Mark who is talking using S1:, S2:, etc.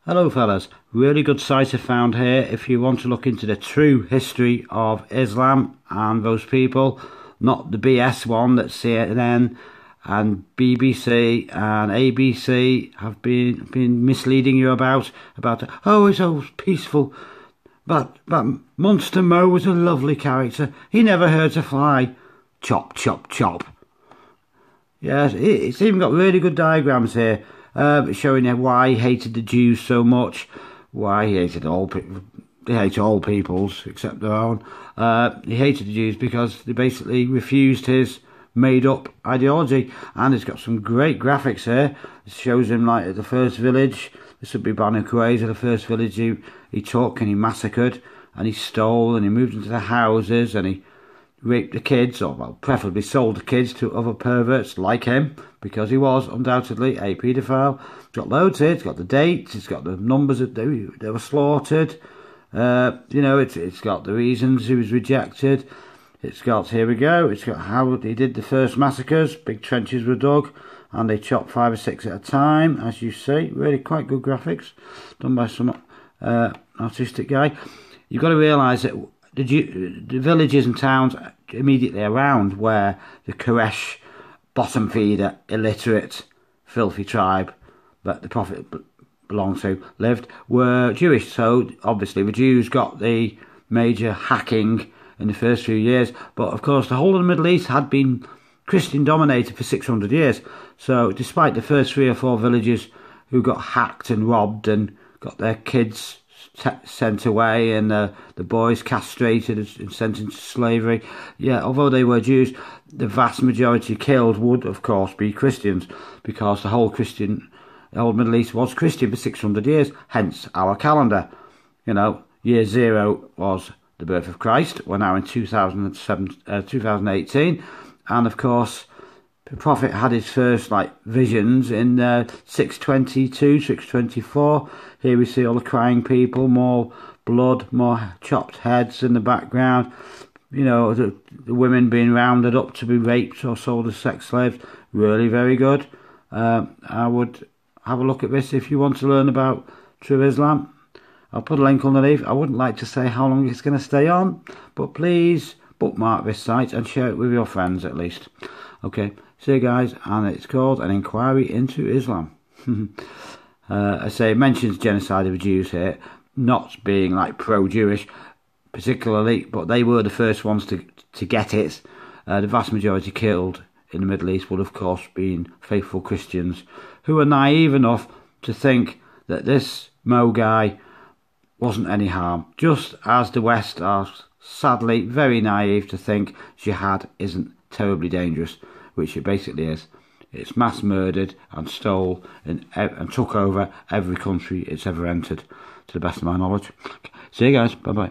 S1: Hello fellas, really good site I found here if you want to look into the true history of Islam and those people, not the BS one that CNN and BBC and ABC have been misleading you about oh, it's all peaceful, but Monster Mo was a lovely character, he never hurt a fly. Chop chop chop. Yes, it's even got really good diagrams here, showing you why he hated the Jews so much, why he hated he hated all peoples except their own. He hated the Jews because they basically refused his made-up ideology, and it's got some great graphics here. It shows him like at the first village. This would be Banu Qurayza, the first village he took and he massacred and he stole and he moved into the houses and he raped the kids, or well, preferably sold the kids to other perverts like him, because he was undoubtedly a paedophile. It's got loads here, it's got the dates, it's got the numbers that they were slaughtered, you know, it's got the reasons he was rejected, it's got, here we go, it's got how he did the first massacres. Big trenches were dug and they chopped 5 or 6 at a time, as you see. Really quite good graphics done by some artistic guy. You've got to realise that the villages and towns immediately around where the Quraysh bottom feeder, illiterate, filthy tribe that the Prophet belonged to lived were Jewish. So obviously the Jews got the major hacking in the first few years, but of course the whole of the Middle East had been Christian dominated for 600 years. So despite the first 3 or 4 villages who got hacked and robbed and got their kids sent away and the boys castrated and sent into slavery, yeah, although they were Jews, the vast majority killed would of course be Christians, because the whole Middle East was Christian for 600 years, hence our calendar. You know, year 0 was the birth of Christ. We're now in 2018, and of course the Prophet had his first visions in 622, 624. Here we see all the crying people, more blood, more chopped heads in the background. You know, the women being rounded up to be raped or sold as sex slaves. Really very good. I would have a look at this if you want to learn about true Islam. I'll put a link underneath. I wouldn't like to say how long it's going to stay on, but please bookmark this site and share it with your friends at least. Okay, see you guys, and it's called An Inquiry into Islam. I say it mentions genocide of the Jews here, not being pro-Jewish particularly, but they were the first ones to get it. The vast majority killed in the Middle East would of course been faithful Christians who were naive enough to think that this Mo guy wasn't any harm, just as the West are sadly very naive to think jihad isn't terribly dangerous, which it basically is. It's mass murdered and stole and took over every country it's ever entered, to the best of my knowledge. See you guys, bye bye.